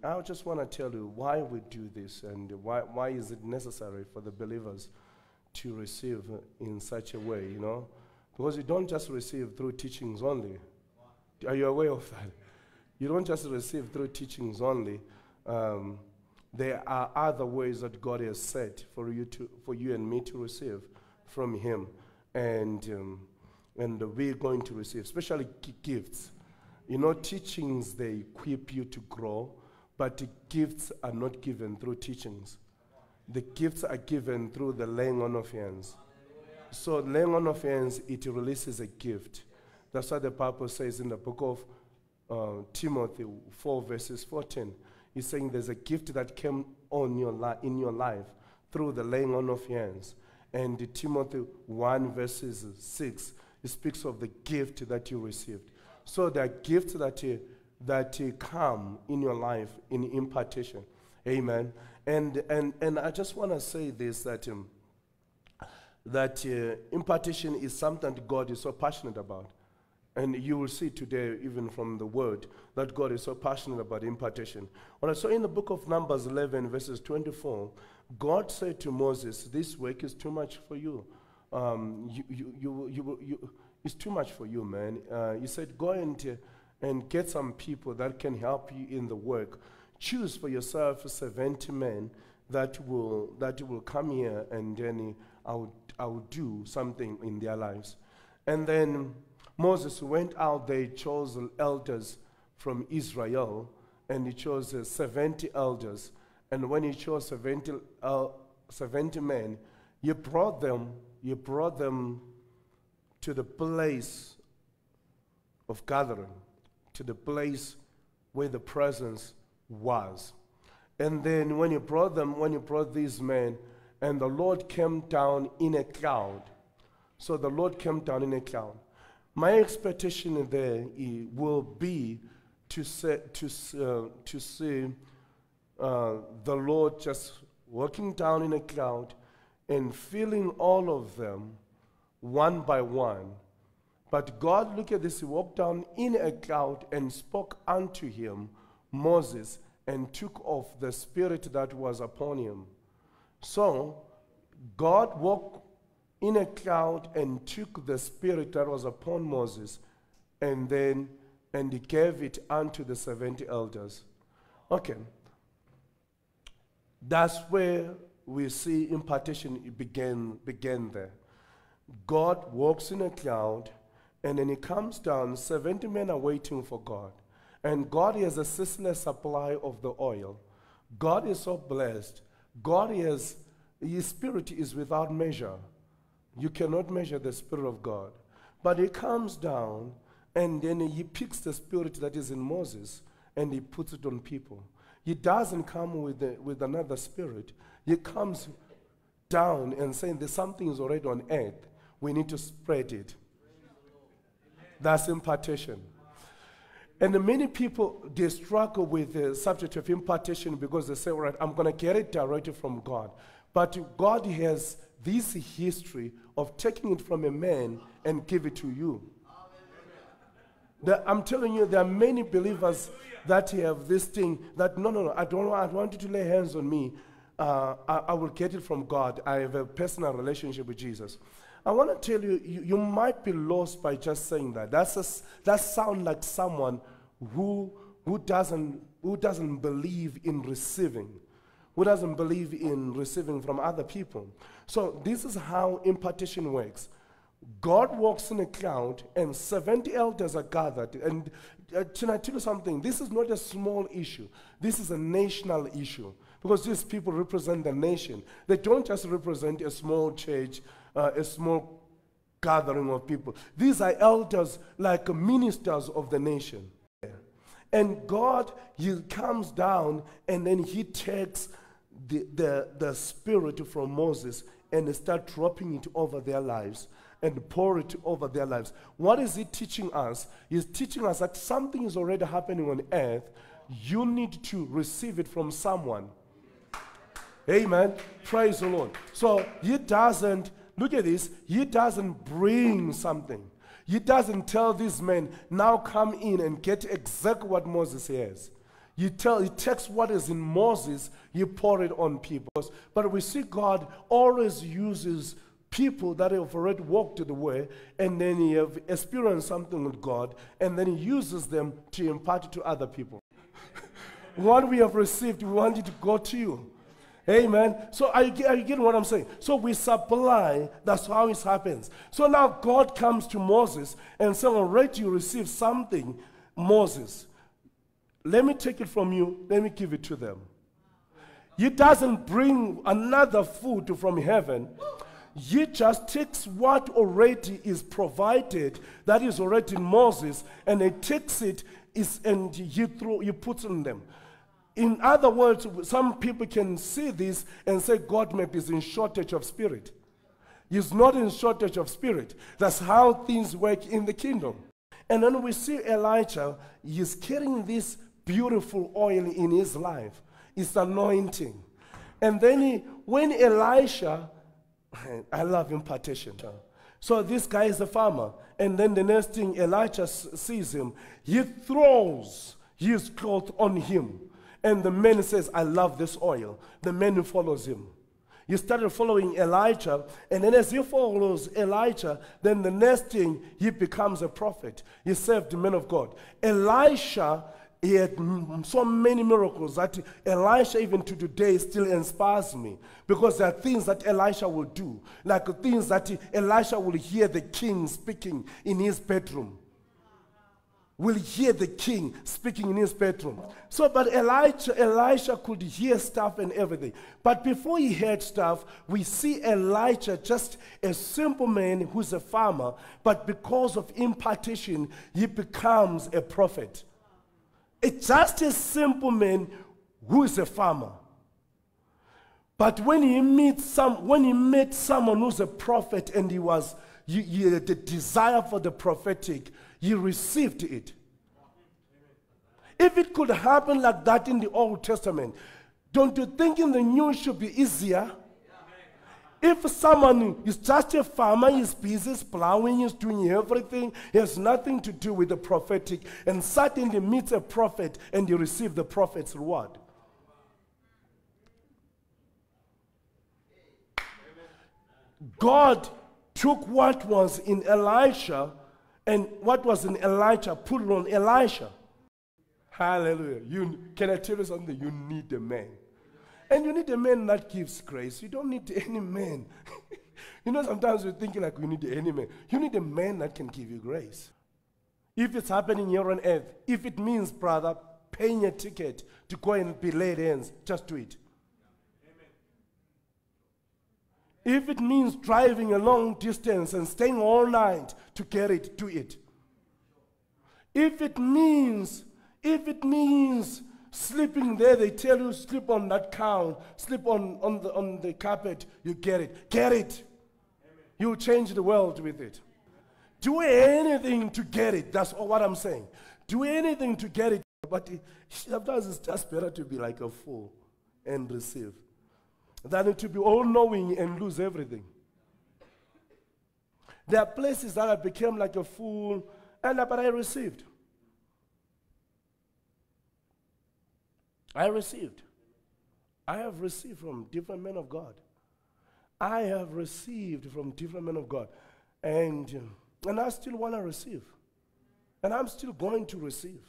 I just want to tell you why we do this and why is it necessary for the believers to receive in such a way, you know? Because you don't just receive through teachings only. Are you aware of that? You don't just receive through teachings only. There are other ways that God has set for you and me to receive from Him, and we're going to receive, especially gifts. You know, teachings, they equip you to grow, but the gifts are not given through teachings. The gifts are given through the laying on of hands. So laying on of hands, it releases a gift. That's what the Bible says in the book of Timothy 4 verses 14. He's saying there's a gift that came on in your life through the laying on of hands. And Timothy 1 verses 6, it speaks of the gift that you received. So there are gifts that come in your life in impartation. Amen. And I just want to say this, that impartation is something that God is so passionate about. And you will see today, even from the word, that God is so passionate about impartation. When I saw in the book of Numbers 11, verses 24, God said to Moses, this work is too much for you. It's too much for you, man. He said, go and get some people that can help you in the work. Choose for yourself 70 men that will come here, and then I will do something in their lives. And then Moses went out there, chose elders from Israel, and he chose 70 elders. And when he chose 70 men, he brought them to the place of gathering, to the place where the presence was. And then when you brought these men, and the Lord came down in a cloud. So the Lord came down in a cloud. My expectation there will be to see the Lord just walking down in a cloud and filling all of them one by one. But God, look at this, He walked down in a cloud and spoke unto him, Moses, and took off the spirit that was upon him. So God walked in a cloud and took the spirit that was upon Moses, and he gave it unto the 70 elders. Okay. That's where we see impartation began there. God walks in a cloud, and then He comes down. 70 men are waiting for God. And God has a ceaseless supply of the oil. God is so blessed. His spirit is without measure. You cannot measure the Spirit of God. But He comes down, and then He picks the spirit that is in Moses, and He puts it on people. He doesn't come with another spirit. He comes down and saying there's something is already on earth. We need to spread it. That's impartation. And many people, they struggle with the subject of impartation because they say, all right, I'm going to get it directly from God. But God has this history of taking it from a man and give it to you. I'm telling you, there are many believers that have this thing that, no, I want you to lay hands on me. I will get it from God. I have a personal relationship with Jesus. I want to tell you, you might be lost by just saying that. That sounds like someone who doesn't believe in receiving, who doesn't believe in receiving from other people. So this is how impartation works. God walks in a cloud, and 70 elders are gathered. And can I tell you something? This is not a small issue. This is a national issue, because these people represent the nation. They don't just represent a small church, a small gathering of people. These are elders, like ministers of the nation. And God, He comes down, and then He takes the spirit from Moses and start dropping it over their lives and pour it over their lives. What is He teaching us? He's teaching us that something is already happening on earth. You need to receive it from someone. Amen. Praise the Lord. So He doesn't, look at this, He doesn't bring something. He doesn't tell these men, now come in and get exactly what Moses has. He takes what is in Moses, he pour it on people. But we see God always uses people that have already walked the way, and then he have experienced something with God, and then he uses them to impart it to other people. What we have received, we want it to go to you. Amen. So are you getting what I'm saying? So we supply, that's how it happens. So now God comes to Moses and says, already you received something, Moses. Let me take it from you, let me give it to them. He doesn't bring another food from heaven. He just takes what already is provided, that is already in Moses, and he takes it and he puts in them. In other words, some people can see this and say God maybe is in shortage of spirit. He's not in shortage of spirit. That's how things work in the kingdom. And then we see Elijah, he's carrying this beautiful oil in his life. It's anointing. And then when Elisha, I love impartation. So this guy is a farmer. And then the next thing Elijah sees him, he throws his cloth on him. And the man says, I love this oil. The man who follows him. He started following Elijah, and then as he follows Elijah, then the next thing, he becomes a prophet. He served the man of God. Elisha, he had so many miracles that Elisha even to today still inspires me, because there are things that Elisha will do, like things that Elisha will hear the king speaking in his bedroom. Will hear the king speaking in his bedroom. So, but Elisha could hear stuff and everything. But before he heard stuff, we see Elijah just a simple man who's a farmer, but because of impartation, he becomes a prophet. It's just a simple man who is a farmer. But when he met someone who's a prophet, and he had the desire for the prophetic, he received it. If it could happen like that in the Old Testament, don't you think in the New it should be easier? If someone is just a farmer, he's busy, he's plowing, he's doing everything, he has nothing to do with the prophetic, and suddenly meets a prophet and you receive the prophet's reward. God took what was in Elisha, and what was in Elijah, put it on Elisha. Hallelujah. Can I tell you something? You need a man. And you need a man that gives grace. You don't need any man. You know, sometimes we're thinking like we need any man. You need a man that can give you grace. If it's happening here on earth, if it means, brother, paying a ticket to go and be laid hands, just do it. If it means driving a long distance and staying all night to get it, do it. If it means sleeping there, they tell you sleep on that couch, sleep on the carpet, you get it. Get it. You'll change the world with it. Do anything to get it. That's all what I'm saying. Do anything to get it. But sometimes it's just better to be like a fool and receive than to be all-knowing and lose everything. There are places that I became like a fool, but I received. I have received from different men of God. I have received from different men of God. And I still want to receive. And I'm still going to receive.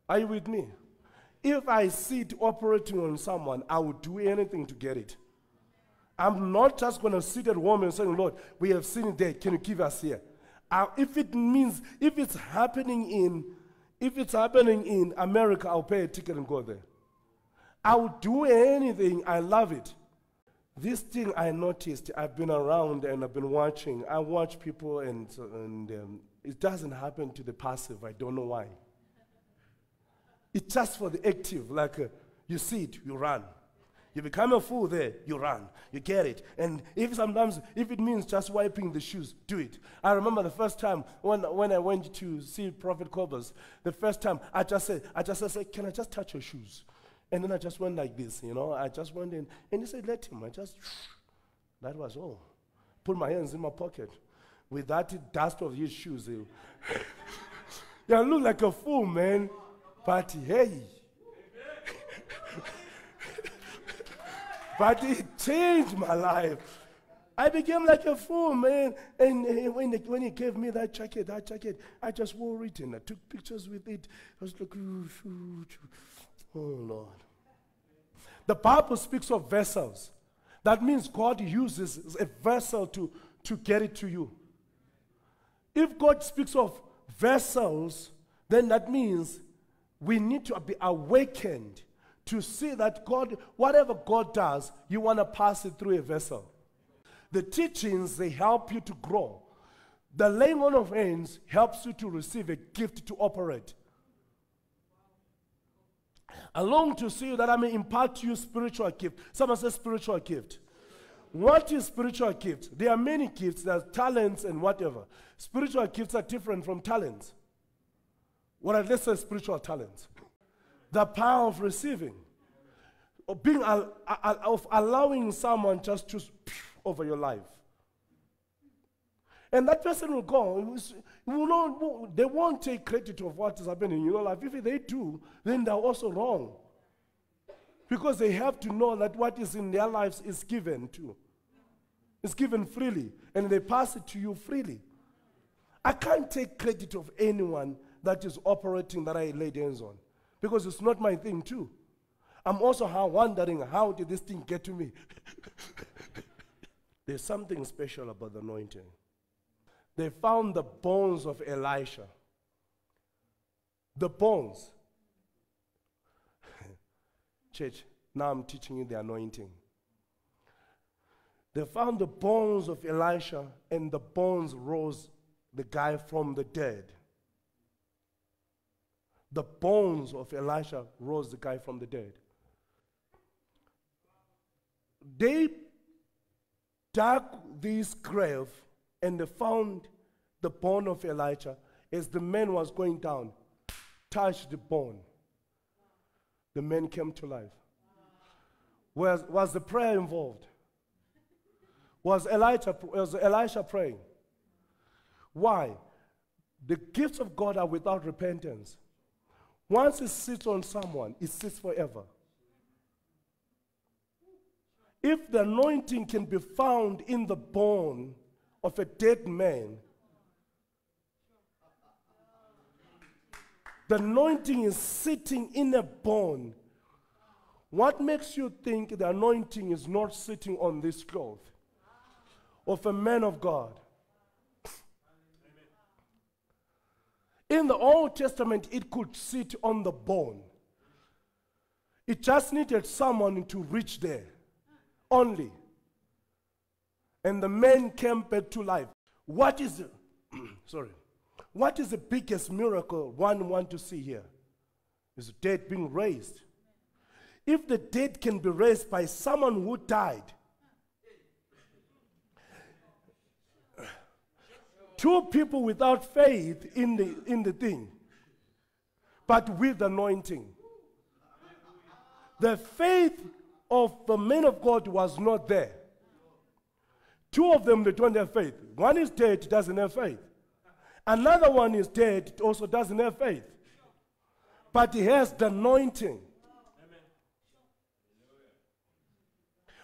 Are you with me? If I see it operating on someone, I would do anything to get it. I'm not just going to sit at home and say, Lord, we have seen it there. Can you give us here? If it's happening in America, I'll pay a ticket and go there. I would do anything. I love it. This thing I noticed, I've been around and I've been watching. I watch people and it doesn't happen to the passive. I don't know why. It's just for the active, like you see it, you run. You become a fool there, you run. You get it. And if it means just wiping the shoes, do it. I remember the first time when I went to see Prophet Cobus, the first time I just said, can I just touch your shoes? And then I just went like this, I just went in, and he said, let him. That was all. Put my hands in my pocket. With that dust of his shoes, I look like a fool, man. But hey, But it changed my life. I became like a fool, man. And when he gave me that jacket, I just wore it and I took pictures with it. I was like, oh Lord. The Bible speaks of vessels. That means God uses a vessel to get it to you. If God speaks of vessels, then that means we need to be awakened to see that God, whatever God does, you want to pass it through a vessel. The teachings, they help you to grow. The laying on of hands helps you to receive a gift to operate. I long to see that I may impart to you spiritual gift. Someone says spiritual gift. What is spiritual gift? There are many gifts. There are talents and whatever. Spiritual gifts are different from talents. What are, let's say, spiritual talents? The power of receiving. Of being of allowing someone just to over your life. And that person will go. They won't take credit of what is happening in your life. If they do, then they're also wrong. Because they have to know that what is in their lives is given too. It's given freely. And they pass it to you freely. I can't take credit of anyone that is operating that I laid hands on. Because it's not my thing too. I'm also wondering, how did this thing get to me? There's something special about the anointing. They found the bones of Elisha. The bones. Church, now I'm teaching you the anointing. They found the bones of Elisha, and the bones rose the guy from the dead. The bones of Elisha rose the guy from the dead. They dug this grave and they found the bone of Elijah. As the man was going down, touched the bone. The man came to life. Was the prayer involved? Was Elisha praying? Why? The gifts of God are without repentance. Once it sits on someone, it sits forever. If the anointing can be found in the bone of a dead man, the anointing is sitting in a bone. What makes you think the anointing is not sitting on this cloth of a man of God? In the Old Testament, it could sit on the bone. It just needed someone to reach there. Only. And the man came back to life. What is the biggest miracle one want to see here? Is the dead being raised. If the dead can be raised by someone who died, two people without faith in the thing, but with anointing. The faith of the men of God was not there. Two of them, they don't have faith. One is dead, doesn't have faith. Another one is dead, also doesn't have faith. But he has the anointing.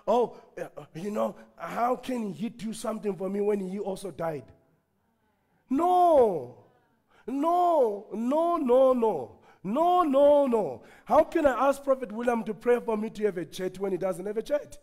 Oh, how can he do something for me when he also died? No. How can I ask Prophet William to pray for me to have a jet when he doesn't have a jet?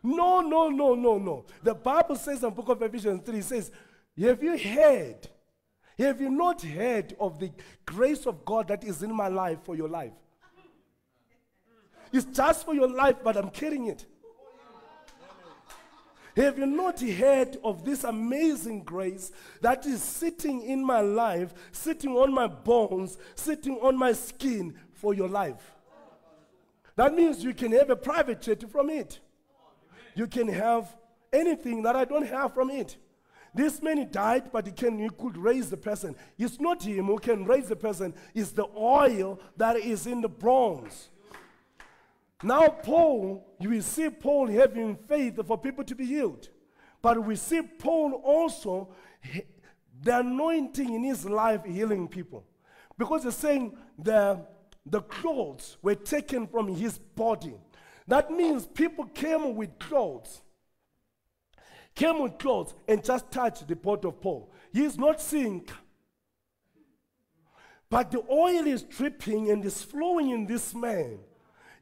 No. The Bible says in the book of Ephesians 3, it says, have you not heard of the grace of God that is in my life for your life? It's just for your life, but I'm carrying it. Have you not heard of this amazing grace that is sitting in my life, sitting on my bones, sitting on my skin for your life? That means you can have a private jet from it. You can have anything that I don't have from it. This man died, but he could raise the person. It's not him who can raise the person. It's the oil that is in the bronze. Now Paul, you will see Paul having faith for people to be healed. But we see Paul also, the anointing in his life healing people. Because he's saying the clothes were taken from his body. That means people came with clothes. Came with clothes and just touched the pot of Paul. He is not seeing. But the oil is dripping and is flowing in this man.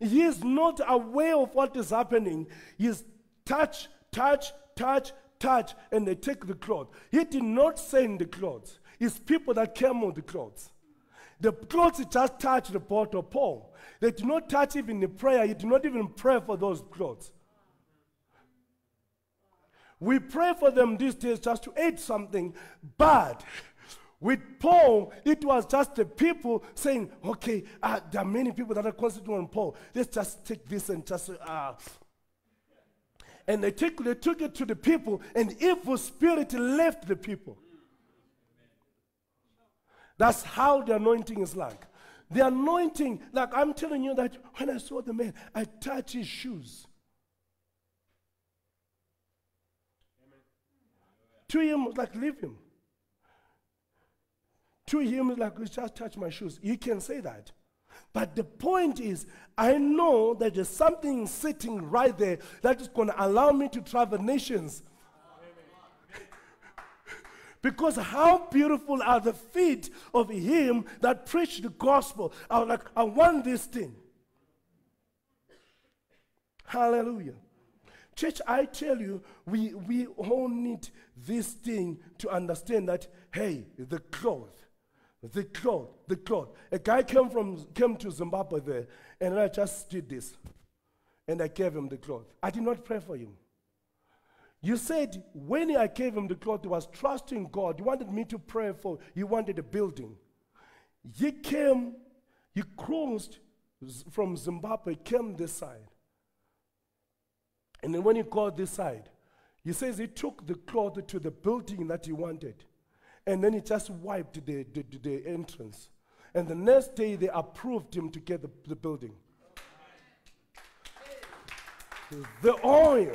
He is not aware of what is happening. He is touch, and they take the cloth. He did not send the clothes. It's people that came with the clothes. The clothes just touched the pot of Paul. They did not touch even the prayer. He did not even pray for those clothes. We pray for them these days just to aid something, but with Paul, it was just the people saying, okay, there are many people that are concentrating on Paul. Let's just take this and just... And they took it to the people, and evil spirit left the people. That's how the anointing is like. The anointing, like I'm telling you that when I saw the man, I touched his shoes. To him, like, leave him. To him, like, just touch my shoes. He can say that. But the point is, I know that there's something sitting right there that is going to allow me to travel nations. Because how beautiful are the feet of him that preached the gospel. I was like, I want this thing. Hallelujah. Church, I tell you, we all need this thing to understand that, hey, the cloth. A guy came to Zimbabwe there, and I just did this. And I gave him the cloth. I did not pray for him. You said when I gave him the cloth, he was trusting God. He wanted me to pray for, he wanted a building. He came, he crossed from Zimbabwe, came this side. And then when he got this side, he says he took the cloth to the building that he wanted. And then he just wiped the entrance. And the next day, they approved him to get the building. The oil.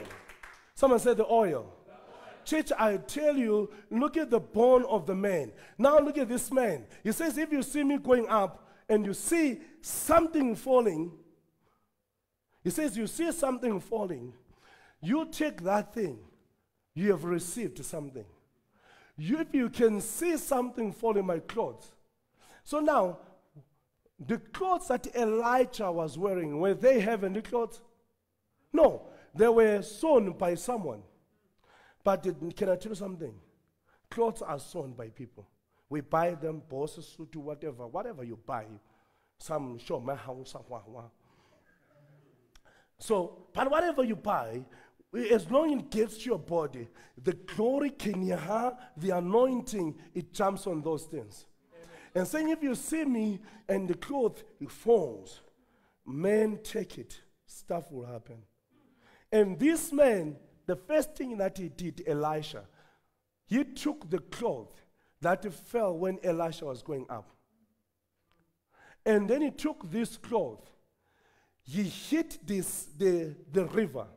Someone said the oil. Church, I tell you, look at the bone of the man. Now look at this man. He says, if you see me going up and you see something falling, he says, you see something falling, you take that thing, you have received something. If you can see something fall in my clothes. So now, the clothes that Elijah was wearing, were they heavenly clothes? No, they were sewn by someone. But can I tell you something? Clothes are sewn by people. We buy them, bosses, suit, whatever you buy. Some show my house. So, but whatever you buy, as long as it gets to your body, the glory, the anointing, it jumps on those things. Amen. And saying, if you see me and the cloth it falls, man, take it, stuff will happen. And this man, the first thing that he did, Elisha, he took the cloth that fell when Elisha was going up. And then he took this cloth, he hit the river.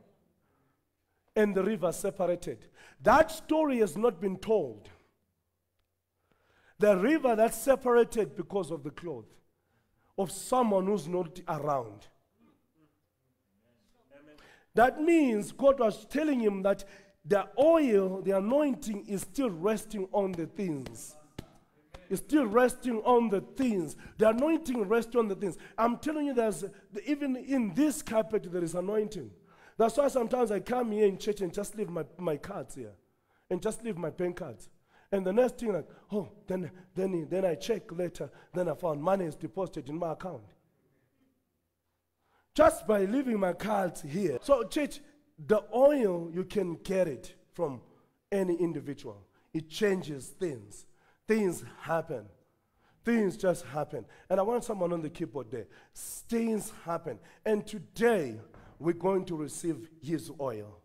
And the river separated. That story has not been told. The river that separated because of the cloth of someone who's not around. Amen. That means God was telling him that the oil, the anointing is still resting on the things. It's still resting on the things. The anointing rests on the things. I'm telling you, even in this carpet there is anointing. That's why sometimes I come here in church and just leave my cards here. And just leave my pen cards. And the next thing, like, oh, then I check later. Then I found money is deposited in my account. Just by leaving my cards here. So church, the oil, you can get it from any individual. It changes things. Things happen. Things just happen. And I want someone on the keyboard there. Things happen. And today, we're going to receive his oil.